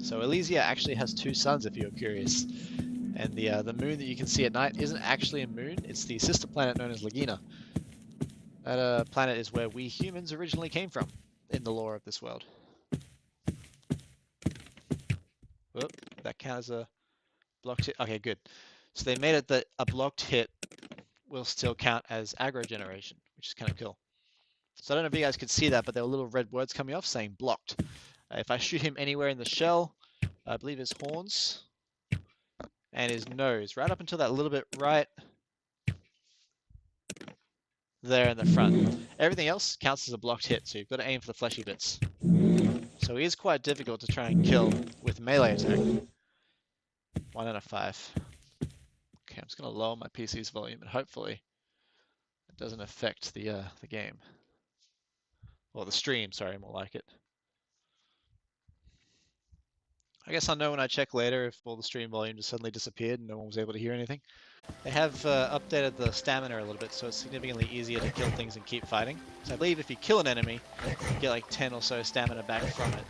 So Ilysia actually has two suns, if you're curious. And the moon that you can see at night isn't actually a moon, it's the sister planet known as Lagina. That planet is where we humans originally came from, in the lore of this world. Whoop, that counts as a blocked hit. Okay, good. So they made it that a blocked hit will still count as aggro generation, which is kind of cool. So I don't know if you guys could see that, but there were little red words coming off saying blocked. If I shoot him anywhere in the shell, I believe his horns and his nose, right up until that little bit right there in the front. Everything else counts as a blocked hit, so you've got to aim for the fleshy bits. So he is quite difficult to try and kill with melee attack. 1 out of 5. Okay, I'm just going to lower my PC's volume and hopefully it doesn't affect the game. Or the stream, sorry, more like it. I guess I'll know when I check later if all the stream volume just suddenly disappeared and no one was able to hear anything. They have updated the stamina a little bit, so it's significantly easier to kill things and keep fighting. So I believe if you kill an enemy, you get like 10 or so stamina back from it,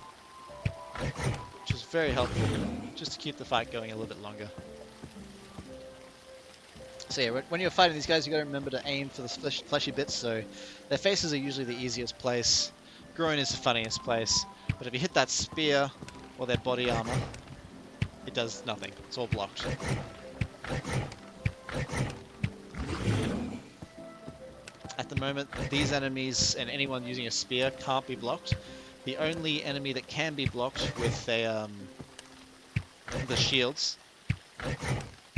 which is very helpful, just to keep the fight going a little bit longer. So yeah, when you're fighting these guys, you got to remember to aim for the fleshy bits. So their faces are usually the easiest place. Groin is the funniest place. But if you hit that spear or their body armor, it does nothing. It's all blocked. At the moment, these enemies and anyone using a spear can't be blocked. The only enemy that can be blocked with the shields.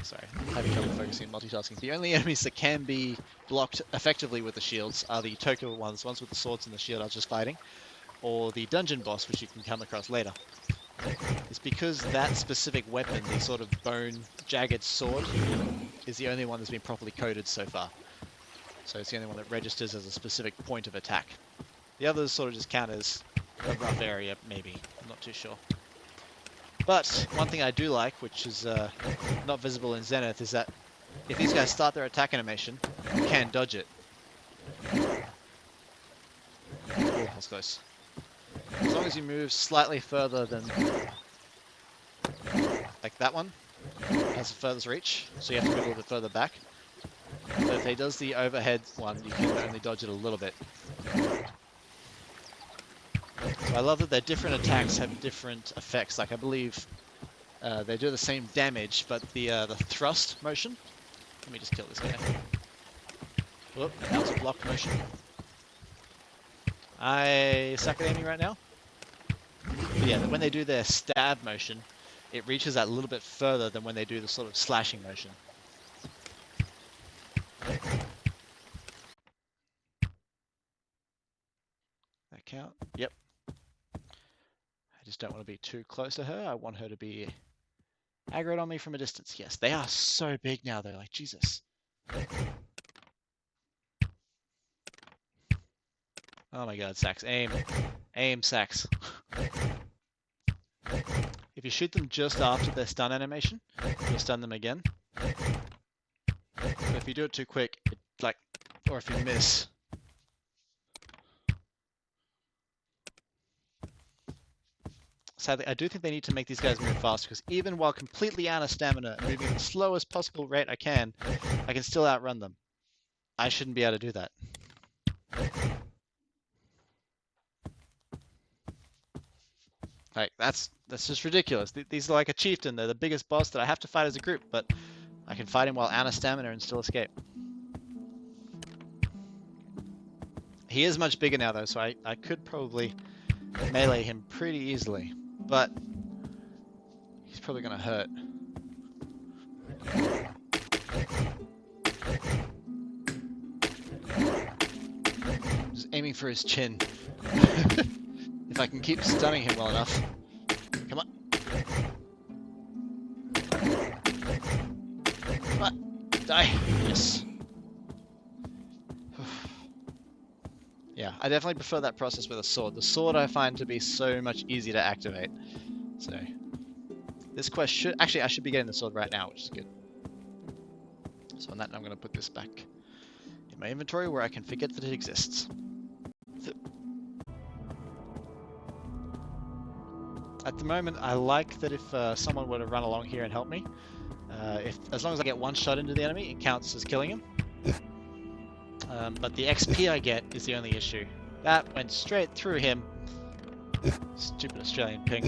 Sorry, I'm having trouble focusing on multitasking. The only enemies that can be blocked effectively with the shields are the Tokyo ones with the swords and the shield I was just fighting, or the dungeon boss, which you can come across later. It's because that specific weapon, the sort of bone jagged sword, is the only one that's been properly coded so far. So it's the only one that registers as a specific point of attack. The others sort of just count as a rough area, maybe. I'm not too sure. But one thing I do like, which is not visible in Zenith, is that if these guys start their attack animation, you can dodge it. Oh, that's close. As long as you move slightly further than, like that one, has the furthest reach, so you have to move a little bit further back. But if he does the overhead one, you can only dodge it a little bit. So I love that their different attacks have different effects. Like I believe they do the same damage, but the thrust motion. Let me just kill this guy. Whoop, that was a blocked motion. I suck at aiming right now. But yeah, when they do their stab motion, it reaches that a little bit further than when they do the sort of slashing motion. That count? Yep. I just don't want to be too close to her. I want her to be aggroed on me from a distance. Yes, they are so big now though, like Jesus. Oh my god, Sax, aim. Aim, Sax. If you shoot them just after their stun animation, you'll stun them again. But if you do it too quick, or if you miss. Sadly, I do think they need to make these guys move fast, because even while completely out of stamina and moving at the slowest possible rate I can still outrun them. I shouldn't be able to do that. Like, that's just ridiculous. These are like a chieftain. They're the biggest boss that I have to fight as a group, but I can fight him while out of stamina and still escape. He is much bigger now though, so I could probably melee him pretty easily, but he's probably gonna hurt. Just aiming for his chin. If I can keep stunning him well enough. Come on. Come on. Die. Yes. Yeah, I definitely prefer that process with a sword. The sword I find to be so much easier to activate. So, this quest should... Actually, I should be getting the sword right now, which is good. So on that, I'm going to put this back in my inventory where I can forget that it exists. At the moment, I like that if someone were to run along here and help me, as long as I get one shot into the enemy, it counts as killing him. But the XP I get is the only issue. That went straight through him. Stupid Australian ping.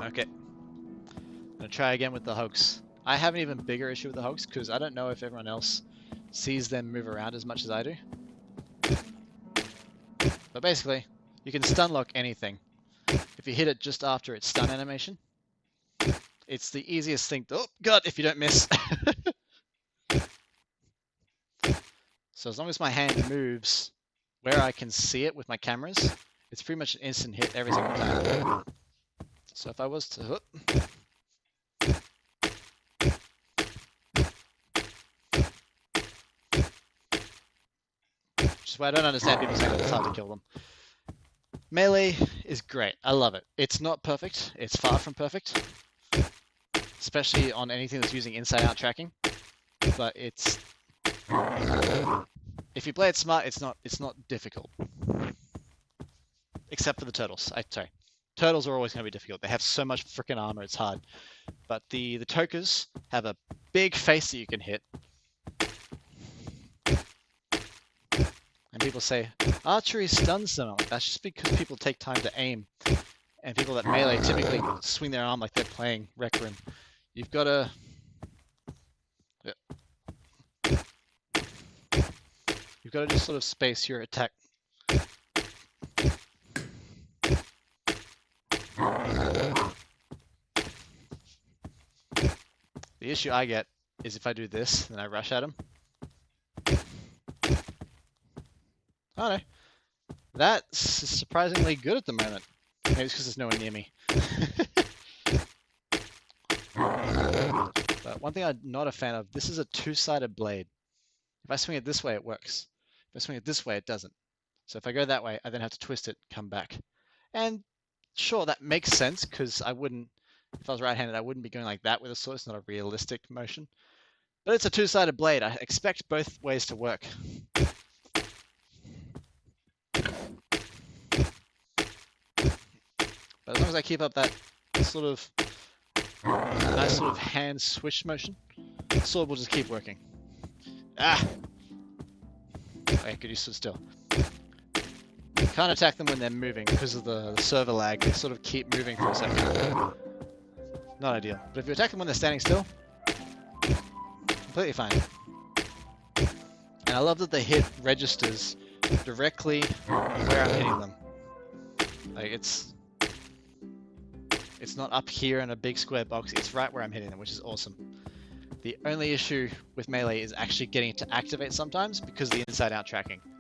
Okay. I'm gonna try again with the hoax. I have an even bigger issue with the hoax because I don't know if everyone else sees them move around as much as I do. But basically, you can stun lock anything. If you hit it just after its stun animation, it's the easiest thing to... Oh, God, if you don't miss. So as long as my hand moves where I can see it with my cameras, it's pretty much an instant hit every single time. So if I was to... Which is why I don't understand people saying that it's hard to kill them. Melee is great. I love it. It's not perfect. It's far from perfect. Especially on anything that's using inside-out tracking. But it's... If you play it smart, it's not difficult. Except for the turtles. Sorry. Turtles are always going to be difficult. They have so much freaking armor, it's hard. But the Tokas have a big face that you can hit. And people say, archery stuns them. That's just because people take time to aim. And people that melee typically swing their arm like they're playing Rec Room. You've got to... You've got to just sort of space your attack. The issue I get is if I do this, then I rush at him. Oh no. That's surprisingly good at the moment. Maybe it's because there's no one near me. But one thing I'm not a fan of, this is a two-sided blade. If I swing it this way, it works. If I swing it this way, it doesn't. So if I go that way, I then have to twist it, come back. And sure, that makes sense, because I wouldn't, if I was right-handed, I wouldn't be going like that with a sword. It's not a realistic motion. But it's a two-sided blade. I expect both ways to work. But as long as I keep up that sort of nice sort of hand swish motion, the sword will just keep working. Ah! Okay, good, you stood still. Can't attack them when they're moving because of the server lag. They sort of keep moving for a second. Not ideal. But if you attack them when they're standing still, completely fine. And I love that the hit registers directly where I'm hitting them. Like it's not up here in a big square box, it's right where I'm hitting them, which is awesome. The only issue with melee is actually getting it to activate sometimes because of the inside-out tracking.